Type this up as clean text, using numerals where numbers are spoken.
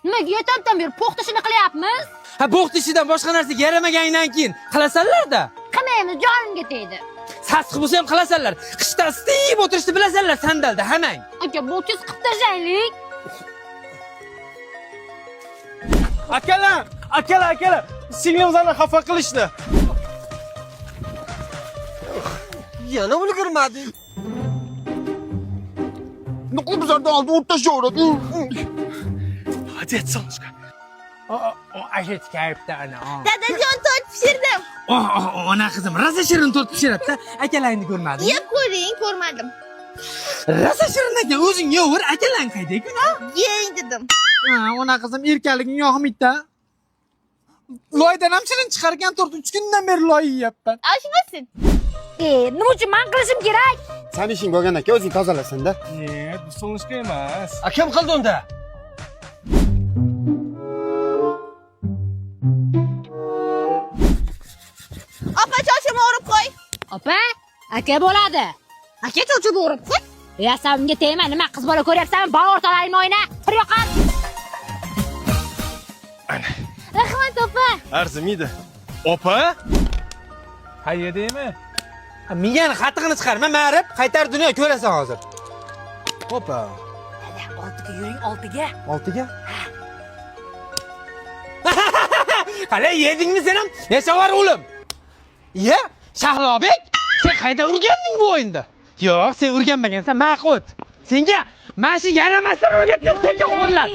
Nimaga yetamdan beri po'xt ishini qilyapmiz? Ha, bo'xt ishidan boshqa narsaga yaramagandan keyin qilasanlar-da. Qilmaymiz, jonimga tegdi. Sassiq bo'lsa ham qilasanlar. Qishda istib o'tirishni bilasanlar sandalda hamang. Aka, bu tez qilib tashlaylik. Akalar, singlimizlarni xafa qilishdi. Yana ulgurmading. Nuqul bizlardan oldi o'rtashaveradi. Hadi solishga. Ashit kayfda ana. Dadajon tort pishirdim. Ona qizim, rosa shirin tort pishiradi-da. Akalaringni ko'rmading? Yeb ko'ring, ko'rmadim. Rosa shirin ekan, o'zing yeyver, akalang qayda-ku? Yeng dedim. Ona qizim erkaliging yoqmaydi-da. Loydan ham shirin chiqargan tort 3 kundan beri loy yeyapman. Oshmasin. Nima uchun men qilishim kerak? Sen ishing bo'lgan aka, o'zing tozalasan-da. Bu solishga emas. Kim qildi unda? Opa choshimni o'rib qo'y. Opa, aka bo'ladi. Aka chochimni o'rib qo'y. Yasabimga tegma, nima qiz bola ko'ryapsanmi? Bor o'rtalaringni o'yna. Bir yoqqa. Rahmat opa. Arzimaydi. Opa? Hayya deymi? Miyani qattig'ini chiqarma, ma'rif, qaytar dunyo ko'rasan hozir. Opa. Oltiga yuring, oltiga. Oltiga? Qala yedingmi sen ham? Yashavar o'lim. Ya, Shahrobek, sen qayda urganding bu o'yinda? Yo'q, sen urganmagansan, ma'qul. Senga mana shu yaramasdan o'rgatgan senga o'g'irlar.